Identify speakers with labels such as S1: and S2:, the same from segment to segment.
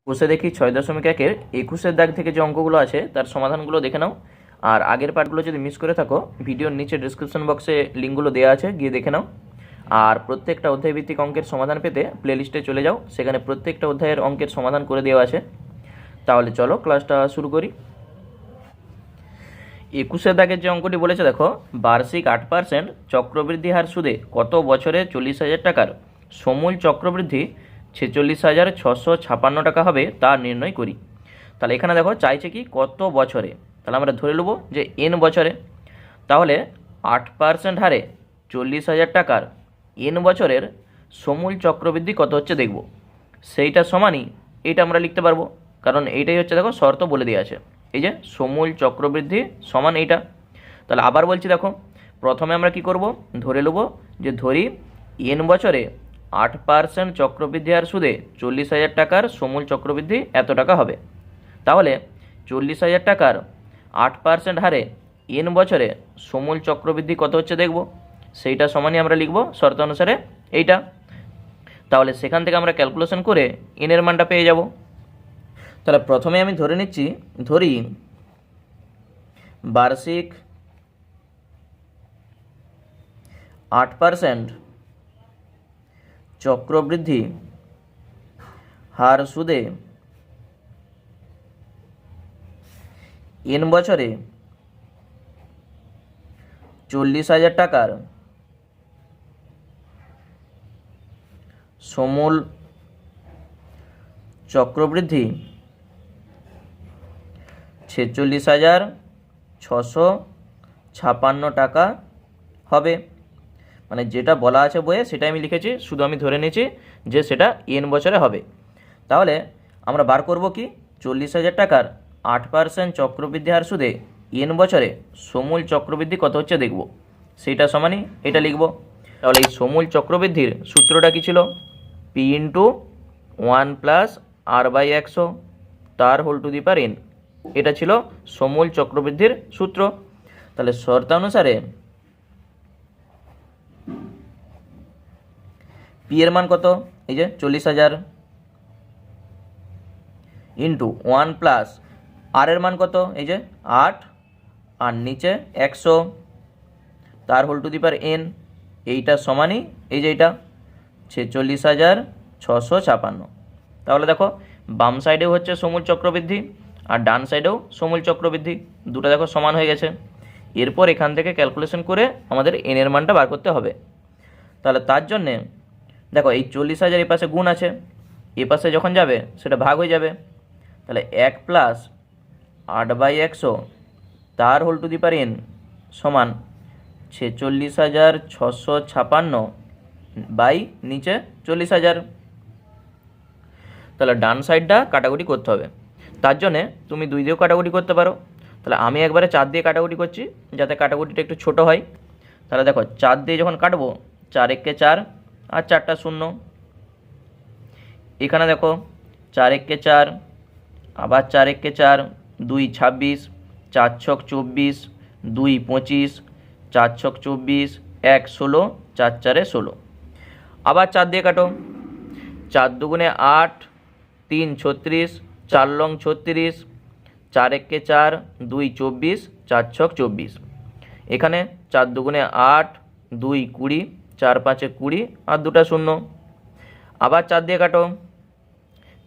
S1: কোষে দেখি 6.1-এর 21-এর দাগ থেকে যে অঙ্কগুলো আছে তার সমাধানগুলো দেখে নাও। আর আগের পার্টগুলো যদি মিস করে থাকো ভিডিওর নিচে ডিসক্রিপশন বক্সে লিঙ্কগুলো দেওয়া আছে, গিয়ে দেখে নাও। আর প্রত্যেকটা অধ্যায়ভিত্তিক অঙ্কের সমাধান পেতে প্লেলিস্টে চলে যাও, সেখানে প্রত্যেকটা অধ্যায়ের অঙ্কের সমাধান করে দেওয়া আছে। তাহলে চলো ক্লাসটা শুরু করি। 21-এর দাগের যে অঙ্কটি বলেছে দেখো, বার্ষিক 8% চক্রবৃদ্ধি হার সুদে কত বছরে 40,000 টাকার সমূল চক্রবৃদ্ধি 46,656 টাকা হবে তা নির্ণয় করি। তাহলে এখানে দেখো চাইছে কি কত বছরে, তাহলে আমরা ধরে নেব যে এন বছরে। তাহলে 8% হারে 40,000 টাকার এন বছরের সমূল চক্রবৃদ্ধি কত হচ্ছে দেখব, সেইটা সমানই এইটা আমরা লিখতে পারবো, কারণ এইটাই হচ্ছে দেখো শর্ত বলে দেওয়া আছে, এই যে সমূল চক্রবৃদ্ধি সমান এইটা। তাহলে আবার বলছি দেখো, প্রথমে আমরা কি করব, ধরে নেব যে ধরি এন বছরে 8% চক্রবৃদ্ধি হার সুদে 40,000 টাকার সমূল চক্রবৃদ্ধি এত টাকা হবে। তাহলে 40,000 টাকার 8% হারে এন বছরে সমূল চক্রবৃদ্ধি কত হচ্ছে দেখব, সেইটা সমানই আমরা লিখব শর্ত অনুসারে এইটা। তাহলে সেখান থেকে আমরা ক্যালকুলেশন করে এনের মানটা পেয়ে যাব। তাহলে প্রথমে আমি ধরে নিচ্ছি, ধরি বার্ষিক 8% চক্রবৃদ্ধি হার সুদে এন বছরে 40,000 টাকার সমূল চক্রবৃদ্ধি 46,656 টাকা হবে। মানে যেটা বলা আছে বইয়ে সেটাই আমি লিখেছি, শুধু আমি ধরে নিয়েছি যে সেটা এন বছরে হবে। তাহলে আমরা বার করব কি, 40,000 টাকার 8% চক্রবৃদ্ধি হার সুদে এন বছরে সমূল চক্রবৃদ্ধি কত হচ্ছে দেখব, সেইটা সমানই এটা লিখব। তাহলে এই সমূল চক্রবৃদ্ধির সূত্রটা কি ছিল, পি ইন্টু 1+r/100 তার whole to the power n, এটা ছিল সমূল চক্রবৃদ্ধির সূত্র। তাহলে শর্তানুসারে পি এর মান কত, এই যে 40,000 ইন্টু 1+ আর এর মান কত, এই যে 8 আর নিচে 100 তার whole to the power n, এইটা সমানই এই যে এটা 46,656। তাহলে দেখো বাম সাইডেও হচ্ছে সমূল চক্রবৃদ্ধি আর ডান সাইডেও সমূল চক্রবৃদ্ধি, দুটো দেখো সমান হয়ে গেছে। এরপর এখান থেকে ক্যালকুলেশন করে আমাদের এন এর মানটা বার করতে হবে। তাহলে তার জন্যে দেখো এই 40,000 এ পাশে গুণ আছে, এ পাশে যখন যাবে সেটা ভাগ হয়ে যাবে। তাহলে 1+8/100 তার whole to the power n সমান 46,656 বাই নিচে 40,000। তাহলে ডান সাইডটা কাটাকুটি করতে হবে, তার জন্যে তুমি 2 দিয়েও কাটাকুটি করতে পারো। তাহলে আমি একবারে 4 দিয়ে কাটাকুটি করছি যাতে কাটাকুটিটা একটু ছোট হয়। তাহলে দেখো 4 দিয়ে যখন কাটবো, 4 একে 4 আর 4টা 0। এখানে দেখো 4 একে 4 আবার 4 একে 4, 2 26, 4 ছক 24, 2 25, 4 ছক 24, 1 16, 4 4 16। আবার 4 দিয়ে কাটো, 4 দুগুণে 8, 3 36, 4 লং 36, 4 একে 4, 2 24, 4 ছক 24। এখানে 4 দুগুণে 8, 2 20, 4 5 20 আর 2টা 0। আবার 4 দিয়ে কাটো,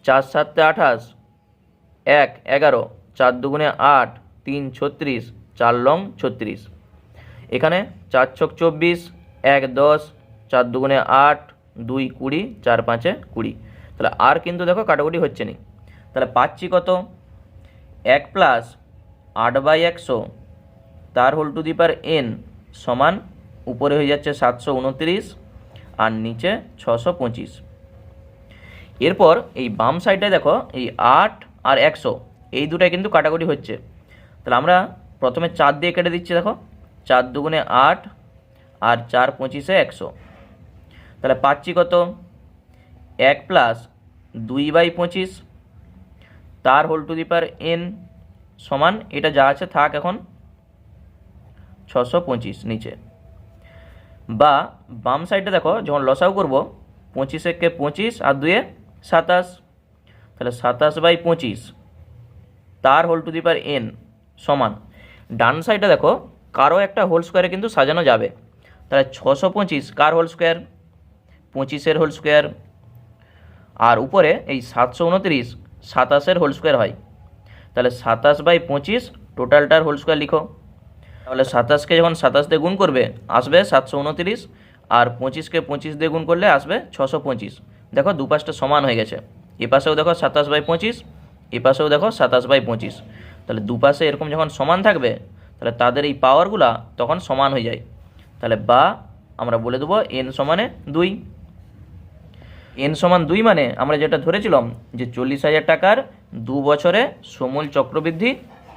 S1: 4 7 28, 1 11, 4 দুগুণে 8, 3 36, 4 লং 36। এখানে 4 ছক 24, 1 10, 4 দুগুণে 8, 2 20, 4 5 20। তাহলে আর কিন্তু দেখো কাটাকুটি হচ্ছে না। তাহলে পাচ্ছি কত, 1+8/100 তার whole to the power n সমান উপরে হয়ে যাচ্ছে 729 আর নিচে 625। এরপর এই বাম সাইডে দেখো এই 8 আর 100 এই দুটাই কিন্তু কাটাকুটি হচ্ছে। তাহলে আমরা প্রথমে 4 দিয়ে কেটে দিচ্ছি, দেখো 4 দুগুণে 8 আর 4 25 100। তাহলে পাচ্ছি কত, 1+2/25 তার whole to the power n সমান এটা যা আছে থাক এখন 625 নিচে। বা বাম সাইডে দেখো যখন লসাগু করব, 25 একে 25 আর 2 27। তাহলে 27/25 তার whole to the power n সমান, ডান সাইডে দেখো কারো একটা হোল স্কোয়ারে কিন্তু সাজানো যাবে। তাহলে 625 কার হোল স্কোয়ার, 25-এর হোল স্কোয়ার, আর উপরে এই 729 27-এর হোল স্কোয়ার হয়। তাহলে 27/25 টোটালটার হোল স্কোয়ার লিখো। তাহলে 27কে যখন 27 দিয়ে গুণ করবে আসবে 729, আর 25কে 25 দিয়ে গুণ করলে আসবে 625। দেখো দুপাশটা সমান হয়ে গেছে, এ পাশেও দেখো 27/25, এ পাশেও দেখো 27/25। তাহলে দুপাশে এরকম যখন সমান থাকবে তাহলে তাদের এই পাওয়ারগুলা তখন সমান হয়ে যায়। তাহলে বা আমরা বলে দেবো n সমানে 2। n সমান 2 মানে আমরা যেটা ধরেছিলাম যে 40,000 টাকার 2 বছরে সমূল চক্রবৃদ্ধি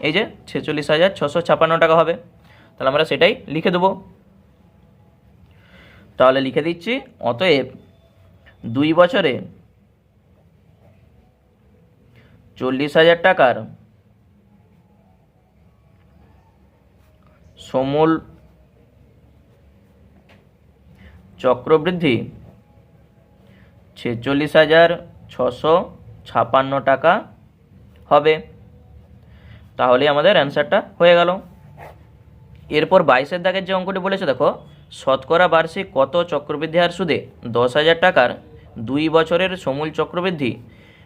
S1: এই যে 46,656 টাকা হবে। তাহলে আমরা সেটাই লিখে দেবো। তাহলে লিখে দিচ্ছি, অতএব 2 বছরে 40,000 টাকার সমূল চক্রবৃদ্ধি 46,656 টাকা হবে। তাহলে আমাদের অ্যান্সারটা হয়ে গেল। এরপর 22-এর দাগের যে অঙ্কটি বলেছে দেখো, শতকরা বার্ষিক কত চক্রবৃদ্ধি হার সুদে 10,000 টাকার 2 বছরের সমূল চক্রবৃদ্ধি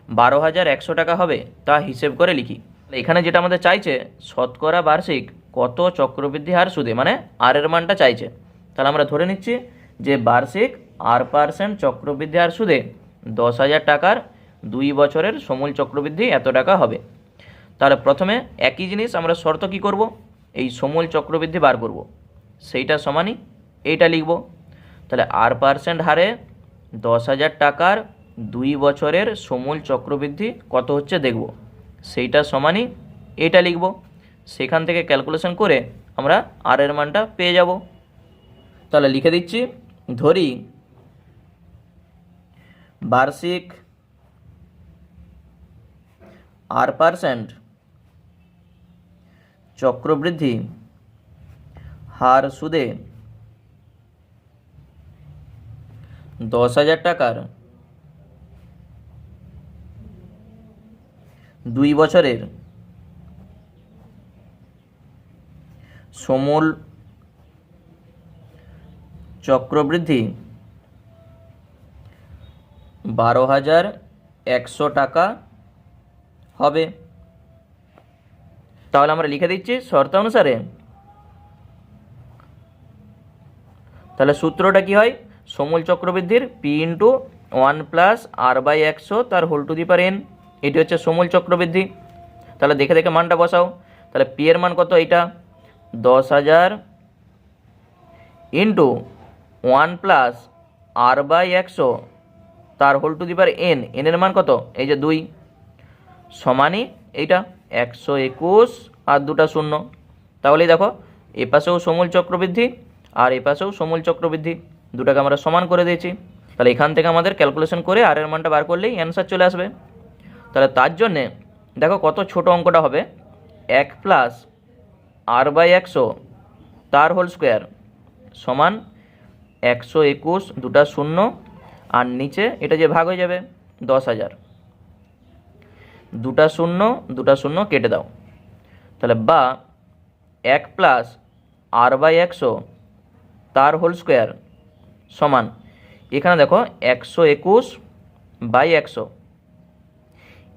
S1: 12,100 টাকা হবে তা হিসেব করে লিখি। এখানে যেটা আমাদের চাইছে শতকরা বার্ষিক কত চক্রবৃদ্ধি হার সুদে, মানে আর এর মানটা চাইছে। তাহলে আমরা ধরে নিচ্ছি যে বার্ষিক r% চক্রবৃদ্ধি হার সুদে 10,000 টাকার 2 বছরের সমূল চক্রবৃদ্ধি এত টাকা হবে। তাহলে প্রথমে একই জিনিস আমরা শর্ত কী করব, এই সমূল চক্রবৃদ্ধি বার করব, সেইটা সমানই এইটা লিখব। তাহলে r% হারে 10,000 টাকার 2 বছরের সমূল চক্রবৃদ্ধি কত হচ্ছে দেখব, সেইটা সমানই এইটা লিখব। সেখান থেকে ক্যালকুলেশন করে আমরা আর এর মানটা পেয়ে যাব। তাহলে লিখে দিচ্ছি, ধরি বার্ষিক r% চক্রবৃদ্ধি হার সুদে 10,000 টাকার 2 বছরের সমূল চক্রবৃদ্ধি 12,100 টাকা হবে। তাহলে আমরা লিখে দিচ্ছি শর্ত অনুসারে। তাহলে সূত্রটা কি হয়, সমূল চক্রবৃদ্ধির p × 1 + r/100 তার whole to the power n, এটি হচ্ছে সমূল চক্রবৃদ্ধি। তাহলে দেখে দেখে মানটা বসাও। তাহলে p এর মান কত, এইটা 10,000 × 1 + r/100 তার whole to the power n, n এর মান কত, এই যে 2 সমানই এইটা 121 আর 2টা 0। তাহলেই দেখো এ পাশেও সমূল চক্রবৃদ্ধি আর এ পাশেও সমূল চক্রবৃদ্ধি, দুটাকে আমরা সমান করে দিয়েছি। তাহলে এখান থেকে আমাদের ক্যালকুলেশন করে আর এর মানটা বার করলেই অ্যান্সার চলে আসবে। তাহলে তার জন্যে দেখো কত ছোট অঙ্কটা হবে, 1 + r/100 তার হোল স্কোয়ার সমান 121, 2টা 0, আর নিচে এটা যে ভাগ হয়ে যাবে 10,000, 2টা 0, 2টা 0 কেটে দাও। তাহলে বা 1 + r/100 তার হোল স্কোয়ার সমান, এখানে দেখো 121/100,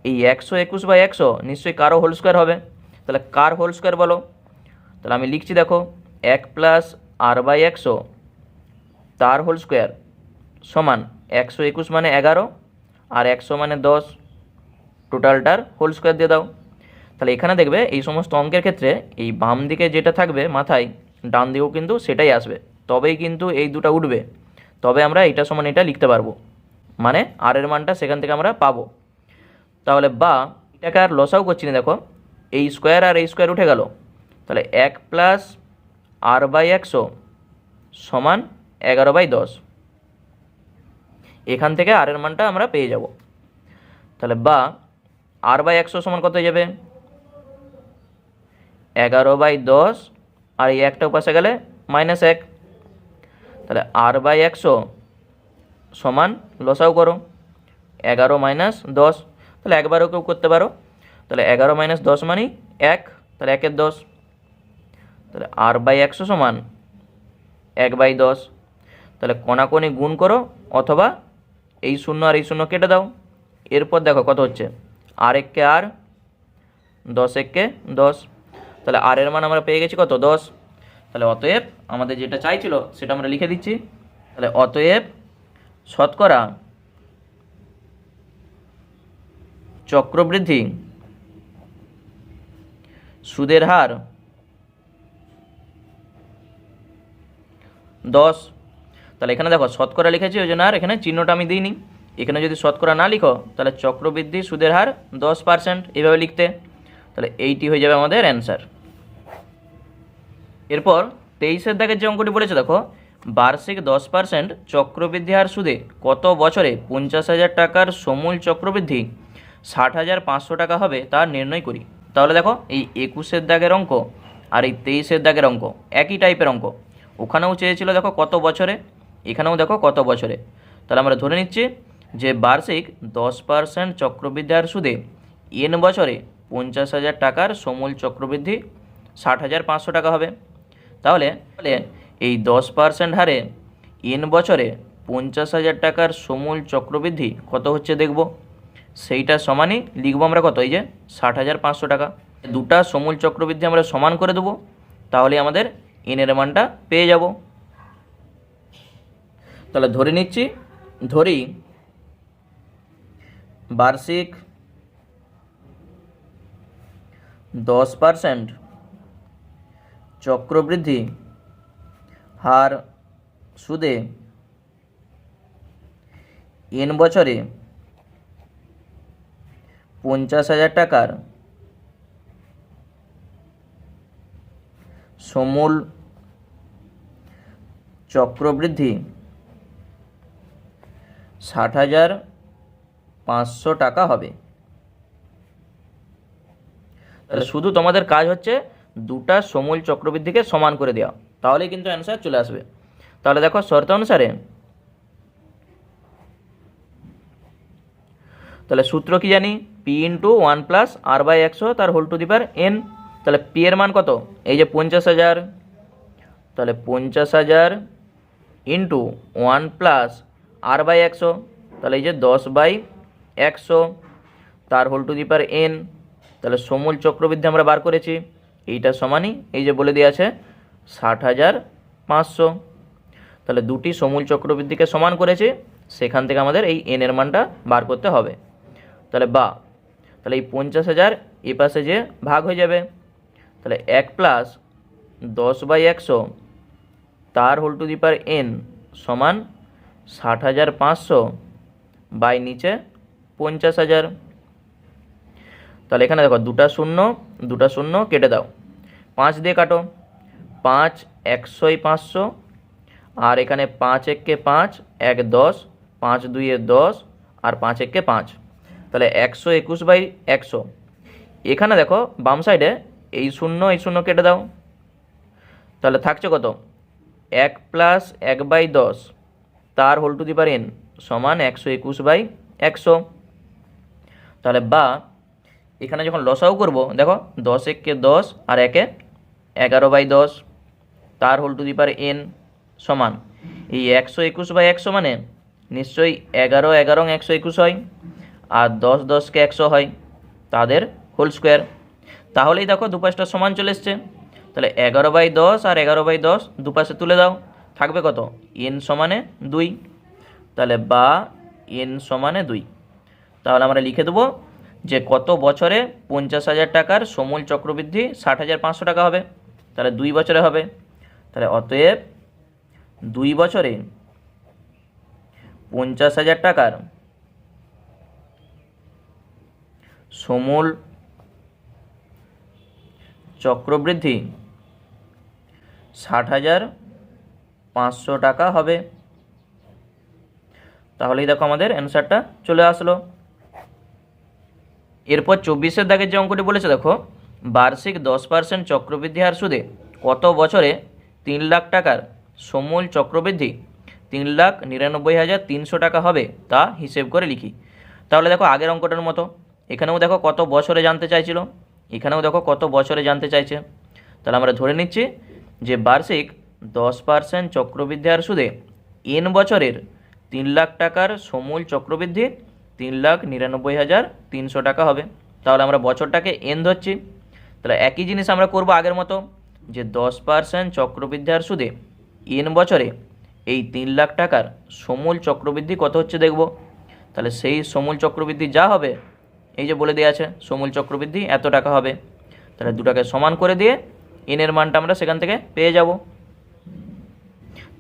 S1: এই 121/100 নিশ্চয়ই কারো হোল স্কোয়ার হবে। তাহলে কার হোল স্কোয়ার বলো। তাহলে আমি লিখছি দেখো 1 + r/100 তার হোল স্কোয়ার সমান 121 মানে 11 আর 100 মানে 10, টোটালটার হোল স্কোয়ার দিয়ে দাও। তাহলে এখানে দেখবে এই সমস্ত অঙ্কের ক্ষেত্রে এই বাম দিকে যেটা থাকবে মাথায়, ডান দিকেও কিন্তু সেটাই আসবে, তবেই কিন্তু এই দুটো উঠবে, তবে আমরা এটা সমান এটা লিখতে পারবো, মানে আর এর মানটা সেখান থেকে আমরা পাবো। তাহলে বা এটাকে আর লসাও করছি না, দেখো এই স্কোয়ার আর এই স্কোয়ার উঠে গেল। তাহলে 1 + r/100 সমান 11/10, এখান থেকে আর এর মানটা আমরা পেয়ে যাব। তাহলে বা r/100 সমান কত হয়ে যাবে, 11/10, আর এই একটা পাশে গেলে -1, তাহলে r/100 সমান লসাও করো 11 - 10। তাহলে একবারও কেউ করতে পারো। তাহলে 11 মাইনাস 10 মানে 1, তাহলে 1/10, তাহলে r/100 সমান 1/10। তাহলে কোনাকুনি গুণ করো অথবা এই শূন্য আর এই শূন্য কেটে দাও। এরপর দেখো কত হচ্ছে, r1 কে r, 10 কে 10, তাহলে r এর মান আমরা পেয়ে গেছি কত, 10। তাহলে অতএব আমাদের যেটা চাইছিল সেটা আমরা লিখে দিচ্ছি। তাহলে অতএব শতকরা চক্রবৃদ্ধি সুদের হার 10। তাহলে এখানে দেখো শতকরা লিখেছি, ওই জন্য আর এখানে চিহ্নটা আমি দিইনি। এখানে যদি শতকরা না লিখো তাহলে চক্রবৃদ্ধি সুদের হার 10% এইভাবে লিখতে, তাহলে এইটি হয়ে যাবে আমাদের অ্যান্সার। এরপর 23-এর দাগের যে অঙ্কটি বলেছে দেখো, বার্ষিক 10% চক্রবৃদ্ধি হার সুদে কত বছরে 50,000 টাকার সমূল চক্রবৃদ্ধি 60,500 টাকা হবে তা নির্ণয় করি। তাহলে দেখো এই 21-এর দাগের অঙ্ক আর এই 23-এর দাগের অঙ্ক একই টাইপের অঙ্ক। ওখানেও চেয়েছিল দেখো কত বছরে, এখানেও দেখো কত বছরে। তাহলে আমরা ধরে নিচ্ছি যে বার্ষিক 10% চক্রবৃদ্ধি হার সুদে n বছরে 50,000 টাকার সমূল চক্রবৃদ্ধি 60,500 টাকা হবে। তাহলে এই 10% হারে n বছরে 50,000 টাকার সমূল চক্রবৃদ্ধি কত হচ্ছে দেখব, সেইটা সমানই লিখবো আমরা কত, এই যে 60,500 টাকা। দুটা সমূল চক্রবৃদ্ধি আমরা সমান করে দেবো, তাহলে আমাদের n এর মানটা পেয়ে যাব। তাহলে ধরে নিচ্ছি, ধরি বার্ষিক 10% চক্রবৃদ্ধি হার সুদে n বছরে 50,000 টাকার সমূল চক্রবৃদ্ধি 60,500 টাকা হবে। তাহলে শুধু তোমাদের কাজ হচ্ছে দুটা সমূল চক্রবৃদ্ধিকে সমান করে দেওয়া, তাহলেই কিন্তু অ্যান্সার চলে আসবে। তাহলে দেখো শর্ত অনুসারে, তাহলে সূত্র কি জানি, p × 1 + r/100 তার whole to the power n। তাহলে p এর মান কত, এই যে 50,000, তাহলে 50,000 × 1 + r/100, তাহলে এই যে 10/100 তার whole to the power n। তাহলে সমূল চক্রবৃদ্ধি আমরা বার করেছি, এইটা সমানই এই যে বলে দেওয়া আছে 60,500। তাহলে দুটি সমূল চক্রবৃদ্ধিকে সমান করেছি, সেখান থেকে আমাদের এই n এর মানটা বার করতে হবে। তাহলে তাহলে এই 50,000 এ পাশে যে ভাগ হয়ে যাবে, তাহলে 1 + 10/100 তার whole to the power n সমান 60,500 বাই নিচে 50,000। তাহলে এখানে দেখো দুটা শূন্য কেটে দাও, 5 দিয়ে কাটো, 5 100 500, আর এখানে 5 1 কে 5, 1 10, 5 2 এ 10, আর 5 1 কে 5, তাহলে 121/100। এখানে দেখো বাম সাইডে এই শূন্য কেটে দাও, তাহলে থাকছে কত, 1 + 1/10 তার whole to the power n সমান 121/100। তাহলে এখানে যখন লসাউ করব দেখো 10 1 কে 10 আর 1 এ 11/10 তার whole to the power n সমান এই 121/100 মানে নিশ্চয়ই 11 11 121 হয়, আর 10 10 কে 100 হয়, তাদের হোল স্কোয়ার। তাহলেই দেখো দুপাশটা সমান চলে এসছে। তাহলে 11/10 আর 11/10 দুপাশে তুলে দাও, থাকবে কত, n সমানে 2। তাহলে n সমানে 2। তাহলে আমরা লিখে দেবো যে কত বছরে 50,000 টাকার সমূল চক্রবৃদ্ধি 60,500 টাকা হবে। তাহলে 2 বছরে হবে। তাহলে অতএব 2 বছরে 50,000 টাকার সমূল চক্রবৃদ্ধি 60,500 টাকা হবে। তাহলেই দেখো আমাদের অ্যান্সারটা চলে আসলো। এরপর 24-এর দাগের যে অঙ্কটি বলেছে দেখো, বার্ষিক 10% চক্রবৃদ্ধি হার সুদে কত বছরে 3 লাখ টাকার সমূল চক্রবৃদ্ধি 3,99,300 টাকা হবে তা হিসেব করে লিখি। তাহলে দেখো আগের অঙ্কটার মতো এখানেও দেখো কত বছরে জানতে চাইছিল, এখানেও দেখো কত বছরে জানতে চাইছে। তাহলে আমরা ধরে নিচ্ছি যে বার্ষিক 10% চক্রবৃদ্ধি হার সুদে এন বছরের 3 লাখ টাকার সমূল চক্রবৃদ্ধি 3,99,300 টাকা হবে। তাহলে আমরা বছরটাকে এন ধরছি। তাহলে একই জিনিস আমরা করব আগের মতো, যে 10% চক্রবৃদ্ধি হার সুদে এন বছরে এই 3 লাখ টাকার সমূল চক্রবৃদ্ধি কত হচ্ছে দেখব। তাহলে সেই সমূল চক্রবৃদ্ধি যা হবে, এই যে বলে দেওয়া আছে সমূল চক্রবৃদ্ধি এত টাকা হবে, তাহলে দুটাকে সমান করে দিয়ে এনের মানটা আমরা সেখান থেকে পেয়ে যাব।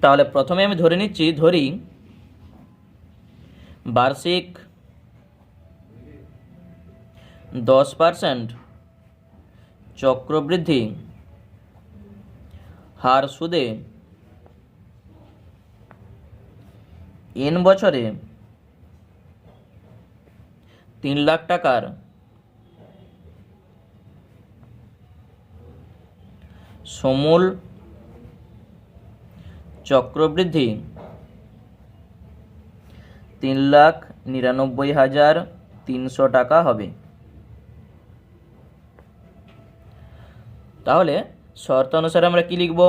S1: তাহলে প্রথমে আমি ধরে নিচ্ছি, ধরি বার্ষিক 10% চক্রবৃদ্ধি হার সুদে এন বছরে 3 লাখ টাকার সমূল চক্রবৃদ্ধি 3,99,300 টাকা হবে। তাহলে শর্ত অনুসারে আমরা কি লিখব?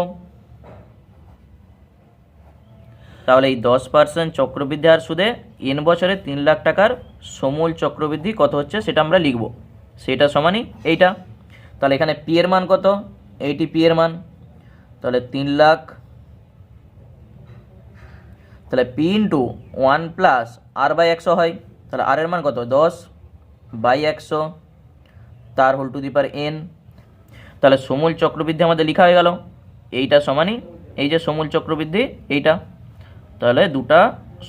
S1: তাহলে এই 10% চক্রবৃদ্ধি হার সুদে এন বছরে 3 লাখ টাকার সমূল চক্রবৃদ্ধি কত হচ্ছে সেটা আমরা লিখব, সেটা সমানই এইটা। তাহলে এখানে পি এর মান কত? এইটি পি এর মান। তাহলে 3 লাখ, তাহলে P into 1 plus r by 100 হয়। তাহলে আর এর মান কত? 10 বাই 100 তার whole to the power n. তাহলে সমূল চক্রবৃদ্ধি আমাদের লেখা হয়ে গেল, এইটা সমানই এই যে সমূল চক্রবৃদ্ধি এইটা। তাহলে দুটা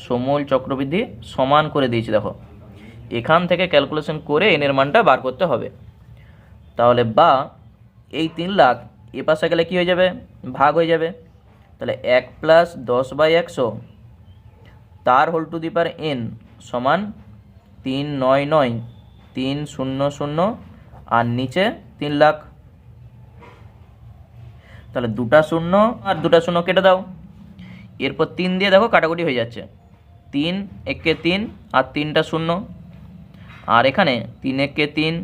S1: সমূল চক্রবৃদ্ধি সমান করে দিয়েছি, দেখো এখান থেকে ক্যালকুলেশন করে এনের মানটা বার করতে হবে। তাহলে বা এই 3 লাখ এ পাশে গেলে কী হয়ে যাবে? ভাগ হয়ে যাবে। তাহলে 1 প্লাস 10 বাই 100 তার whole to the power n সমান 399,300 আর নিচে 3 লাখ। তাহলে দুটা শূন্য আর দুটা শূন্য কেটে দাও, এরপর 3 দিয়ে দেখো কাটাকুটি হয়ে যাচ্ছে, 3 একে 3 আর 3টা শূন্য, আর এখানে 3 একে 3,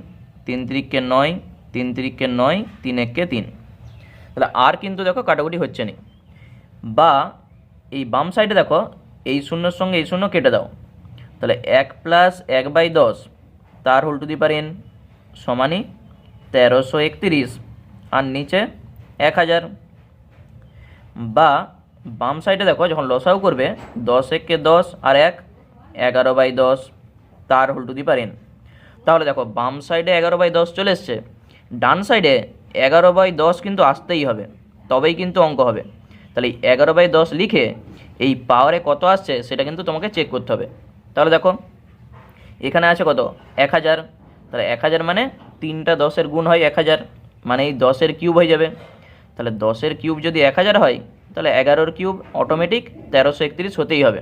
S1: 3 তিরিকে 9, 3 তিরিকে 9, 3 একে 3। তাহলে আর কিন্তু দেখো কাটাকুটি হচ্ছে না। বা এই বাম সাইডে দেখো এই শূন্যর সঙ্গে এই শূন্য কেটে দাও, তাহলে 1 প্লাস 1 বাই 10 তার whole to the power N সমানই 1331 আর নিচে 1000। বা বাম সাইডে দেখো যখন লসাও করবে 10 একে 10 আর 1 11 বাই 10 তার whole to the power n. তাহলে দেখো বাম সাইডে 11 বাই 10 চলে এসছে, ডান সাইডে 11 বাই 10 কিন্তু আসতেই হবে, তবেই কিন্তু অঙ্ক হবে। তাহলে 11 বাই 10 লিখে এই পাওয়ারে কত আসছে সেটা কিন্তু তোমাকে চেক করতে হবে। তাহলে দেখো এখানে আছে কত? 1000। তাহলে 1000 মানে 3টা 10-এর গুণ হয় 1000, মানে এই 10-এর কিউব হয়ে যাবে। তাহলে 10-এর কিউব যদি 1000 হয়, তাহলে 11-র কিউব অটোমেটিক 1331 হতেই হবে।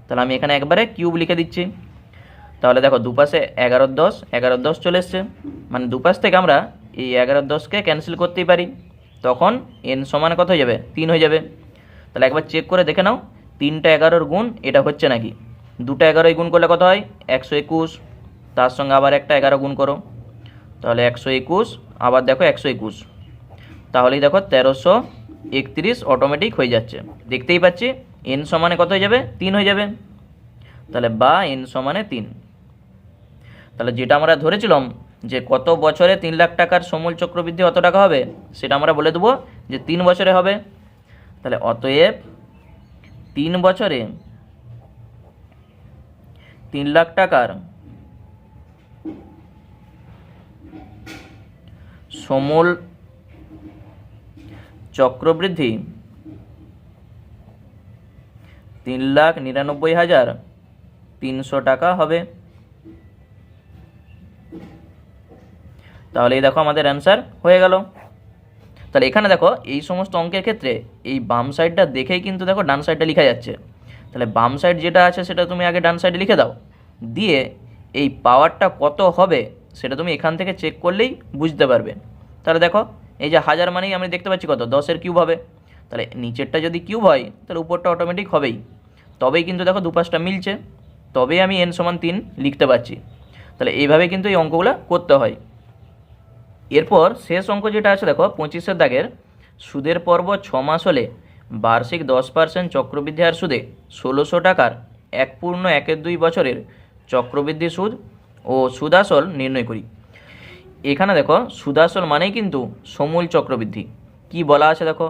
S1: তাহলে আমি এখানে একবারে কিউব লিখে দিচ্ছি। তাহলে দেখো দুপাশে 11-10 চলে এসছে, মানে দুপাশ থেকে আমরা এই 11-10কে ক্যান্সেল করতেই পারি, তখন এন সমান কত হয়ে যাবে? 3 হয়ে যাবে। তাহলে একবার চেক করে দেখে নাও 3টা 11-র গুণ এটা হচ্ছে নাকি। 2টা 11 গুণ করলে কত হয়? 121, তার সঙ্গে আবার একটা 11 গুণ করো, তাহলে 121, আবার দেখো 121, তাহলেই দেখো 1331 অটোমেটিক হয়ে যাচ্ছে। দেখতেই পাচ্ছি এন সমানে কত হয়ে যাবে? 3 হয়ে যাবে। তাহলে বা এন সমানে 3। তাহলে যেটা আমরা ধরেছিলাম যে কত বছরে 3 লাখ টাকার সমূল চক্রবৃদ্ধি কত টাকা হবে, সেটা আমরা বলে দেবো যে 3 বছরে হবে। তাহলে অতএব 3 বছরে 3 লাখ টাকার সমূল চক্রবৃদ্ধি 3,99,300 টাকা হবে। তাহলে এই দেখো আমাদের অ্যান্সার হয়ে গেল। তাহলে এখানে দেখো এই সমস্ত অঙ্কের ক্ষেত্রে এই বাম সাইডটা দেখেই কিন্তু দেখো ডান সাইডটা লেখা যাচ্ছে। তাহলে বাম সাইড যেটা আছে সেটা তুমি আগে ডান সাইডে লিখে দাও, দিয়ে এই পাওয়ারটা কত হবে সেটা তুমি এখান থেকে চেক করলেই বুঝতে পারবে। তাহলে দেখো এই যে 1000 মানেই আমি দেখতে পাচ্ছি কত? 10-এর কিউব হবে। তাহলে নিচেরটা যদি কিউব হয় তাহলে উপরটা অটোমেটিক হবেই, তবেই কিন্তু দেখো দুপাশটা মিলছে, তবেই আমি এন সমান 3 লিখতে পারছি। তাহলে এইভাবে কিন্তু এই অঙ্কগুলো করতে হয়। এরপর শেষ অঙ্ক যেটা আছে দেখো 25-এর দাগের, সুদের পর্ব 6 মাস হলে বার্ষিক 10% চক্রবৃদ্ধি হার সুদে 1600 টাকার 1.12 বছরের চক্রবৃদ্ধি সুদ ও সুদাসল নির্ণয় করি। এখানে দেখো সুদাসল মানেই কিন্তু সমূল চক্রবৃদ্ধি। কি বলা আছে দেখো,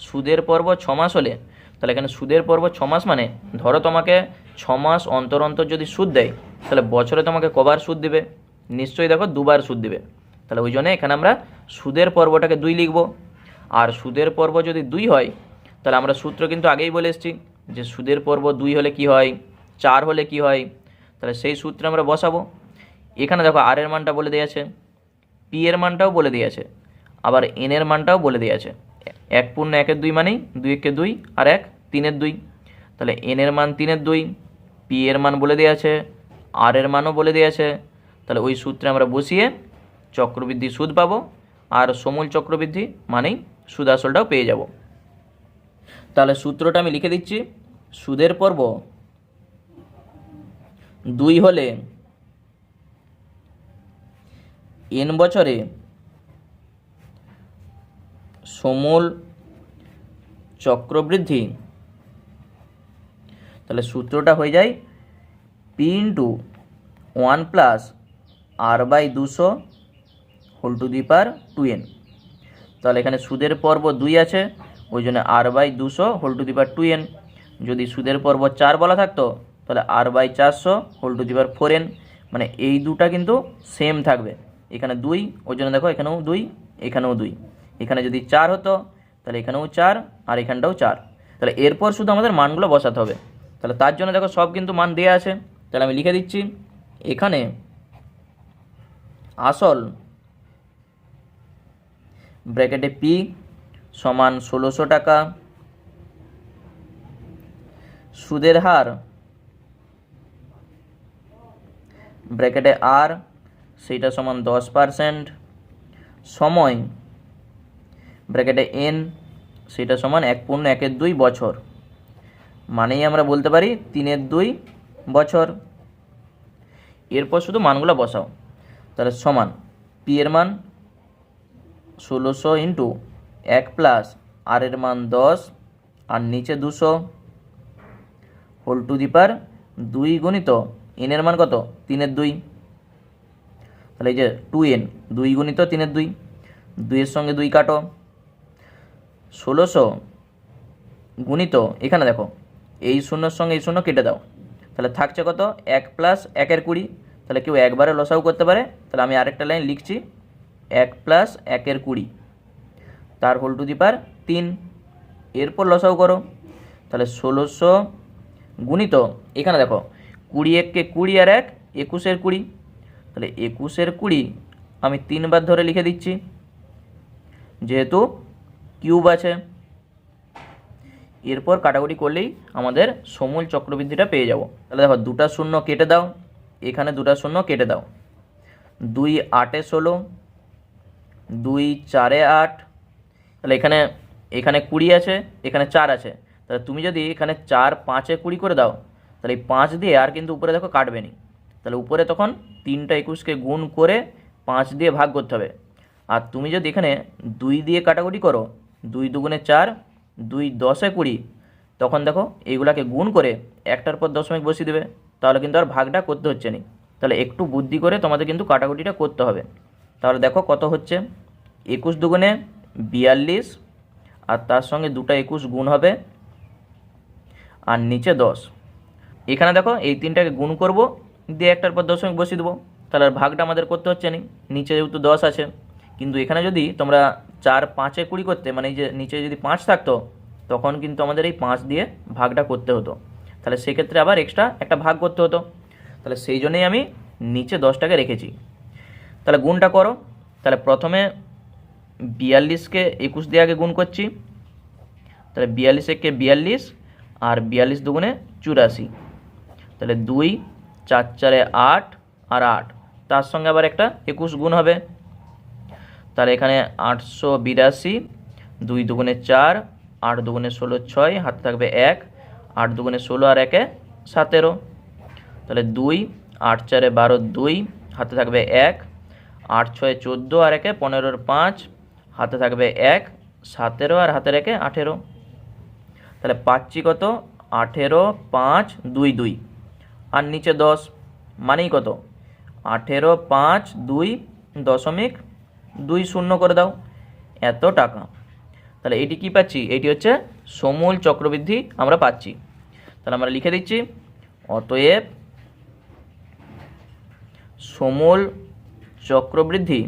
S1: সুদের পর্ব 6 মাস হলে, তাহলে এখানে সুদের পর্ব 6 মাস মানে ধরো তোমাকে 6 মাস অন্তর অন্তর যদি সুদ দেয়, তাহলে বছরে তোমাকে কবার সুদ দেবে? নিশ্চয়ই দেখো 2বার সুদ দেবে। তাহলে ওই জন্য এখানে আমরা সুদের পর্বটাকে 2 লিখব। আর সুদের পর্ব যদি 2 হয়, তাহলে আমরা সূত্র কিন্তু আগেই বলে এসেছি যে সুদের পর্ব 2 হলে কি হয়, 4 হলে কি হয়। তাহলে সেই সূত্রে আমরা বসাবো। এখানে দেখো আর এর মানটা বলে দেওয়া আছে, পি এর মানটাও বলে দেওয়া আছে, আবার এন এর মানটাও বলে দেওয়া আছে। 1.1-2 মানেই 2-1-2 আর 1-3-2। তাহলে এন এর মান 3-2, পি এর মান বলে দেওয়া আছে, আর এর মানও বলে দেওয়া আছে। তাহলে ওই সূত্রে আমরা বসিয়ে চক্রবৃদ্ধি সুদ পাবো, আর সমূল চক্রবৃদ্ধি মানেই সুদ আসলটাও পেয়ে যাব। তাহলে সূত্রটা আমি লিখে দিচ্ছি, সুদের পর্ব 2 হলে n বছরে সমূল চক্রবৃদ্ধি, তাহলে সূত্রটা হয়ে যায় P into 1 plus r/200 whole to the power 2n। তাহলে এখানে সুদের পর্ব 2 আছে, ওই জন্য r/200 whole to the power 2n। যদি সুদের পর্ব 4 বলা থাকতো, তাহলে r/400 whole to the power 4n। মানে এই দুটা কিন্তু সেম থাকবে। এখানে 2, ওই জন্য দেখো এখানেও 2, এখানেও 2। এখানে যদি 4 হতো, তাহলে এখানেও 4 আর এখানটাও 4। তাহলে এরপর শুধু আমাদের মানগুলো বসাতে হবে। তাহলে তার জন্য দেখো সব কিন্তু মান দেওয়া আছে। তাহলে আমি লিখে দিচ্ছি, এখানে আসল ব্র্যাকেটে পি সমান 1600 টাকা, সুদের হার ব্র্যাকেটে আর সেইটা সমান 10%, সময় ব্র্যাকেটে এন সেটা সমান 1.1-2 বছর, মানেই আমরা বলতে পারি 3-2 বছর। এরপর শুধু মানগুলো বসাও। তাহলে সমান পি এর মান 1600 ইন্টু 1 প্লাস আর এর মান 10 আর নিচে 200 হোল টু দি পাওয়ার 2 গুণিত এন এর মান কত, 3-2। তাহলে এই যে 2n, 2 গুণিত 3-2, 2 এর সঙ্গে 2 কাটো, 1600 গুণিত, এখানে দেখো এই শূন্যর সঙ্গে এই শূন্য কেটে দাও, তাহলে থাকছে কত, 1 প্লাস 1-এর 20। তাহলে কেউ একবারে লসাগু করতে পারে। তাহলে আমি আরেকটা লাইন লিখছি, 1 প্লাস 1-এর 20 তার হোল টু দি পাওয়ার 3। এরপর লসাগু করো, তাহলে 1600 গুণিত, এখানে দেখো 20-1-কে 20 আর 1 21-এর 20। তাহলে 21-এর 20 আমি 3 বার ধরে লিখে দিচ্ছি, যেহেতু কিউব আছে। এরপর কাটাকুটি করলেই আমাদের সমূল চক্রবৃদ্ধিটা পেয়ে যাব। তাহলে দেখো 2টা শূন্য কেটে দাও, এখানে 2টা শূন্য কেটে দাও, 2-8-এ 16, 2-4-এ 8। তাহলে এখানে 20 আছে, এখানে 4 আছে। তাহলে তুমি যদি এখানে 4-5-এ 20 করে দাও, তাহলে এই 5 দিয়ে আর কিন্তু উপরে দেখো কাটবে নি। তাহলে উপরে তখন 3টা 21-কে গুণ করে 5 দিয়ে ভাগ করতে হবে। আর তুমি যদি এখানে 2 দিয়ে কাটাকুটি করো, 2-2 = 4, 2-10-এ 20, তখন দেখো এইগুলাকে গুণ করে একটার পর দশমিক বসিয়ে দেবে, তাহলে কিন্তু আর ভাগটা করতে হচ্ছে না। তাহলে একটু বুদ্ধি করে তোমাদের কিন্তু কাটাকুটিটা করতে হবে। তাহলে দেখো কত হচ্ছে, 21-2 = 42, আর তার সঙ্গে 2টা 21 গুণ হবে, আর নিচে 10। এখানে দেখো এই 3টাকে গুণ করব, দিয়ে একটার পর দশমিক বসিয়ে দেবো, তাহলে আর ভাগটা আমাদের করতে হচ্ছে না, নিচে যেহেতু 10 আছে। কিন্তু এখানে যদি তোমরা 4-5-এ 20 করতে, মানে এই যে নিচে যদি 5 থাকতো, তখন কিন্তু আমাদের এই 5 দিয়ে ভাগটা করতে হতো। তাহলে সেক্ষেত্রে আবার এক্সট্রা একটা ভাগ করতে হতো। তাহলে সেই জন্যই আমি নিচে 10টাকে রেখেছি। তাহলে গুণটা করো। তাহলে প্রথমে 42-কে 21 দিয়ে আগে গুণ করছি, তাহলে 42-এ 42 আর 42-2 = 84। তাহলে 2-4-4-এ 8 আর 8, তার সঙ্গে আবার একটা 21 গুণ হবে। তাহলে এখানে 882, 2-2 = 4, 8-2 = 16, 6, হাতে থাকবে 1, 8-2 = 16 আর 1-এ 17। তাহলে 2, 8-4-এ 12, 2, হাতে থাকবে 1, 8 6 14 আর 1 15 5, হাতে থাকবে 1, 17 আর হাতে রেখে 18। তাহলে পাচ্ছি কত 18 5 2 2 আর নিচে 10 মানেই কত 18 5 2 দশমিক 20 করে দাও, এত টাকা। তাহলে এটি কি পাচ্ছি, এটি হচ্ছে সমূল চক্রবৃদ্ধি আমরা পাচ্ছি। তাহলে আমরা লিখে দিচ্ছি অতএব সমূল চক্রবৃদ্ধি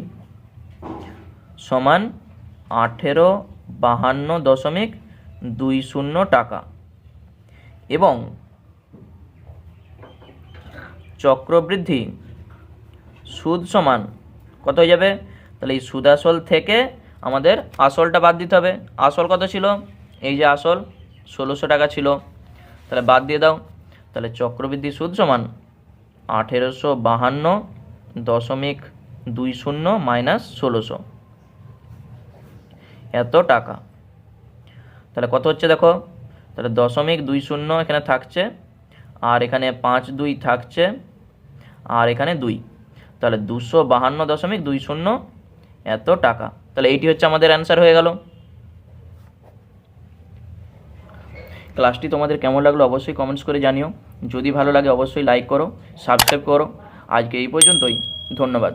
S1: সমান 1852.20 টাকা এবং চক্রবৃদ্ধি সুদ সমান কত হয়ে যাবে। তাহলে এই সুদ আসল থেকে আমাদের আসলটা বাদ দিতে হবে। আসল কত ছিল, এই যে আসল 1600 টাকা ছিল, তাহলে বাদ দিয়ে দাও। তাহলে চক্রবৃদ্ধি সুদ সমান 1852.20 মাইনাস 1600, এত টাকা। তাহলে কত হচ্ছে দেখো, তাহলে 0.20 এখানে থাকছে, আর এখানে 5 2 থাকছে, আর এখানে 2, তাহলে 252.20 এত টাকা। তাহলে এইটি হচ্ছে আমাদের অ্যান্সার হয়ে গেল। ক্লাসটি তোমাদের কেমন লাগলো অবশ্যই কমেন্টস করে জানিও। যদি ভালো লাগে অবশ্যই লাইক করো, সাবস্ক্রাইব করো। আজকে এই পর্যন্তই, ধন্যবাদ।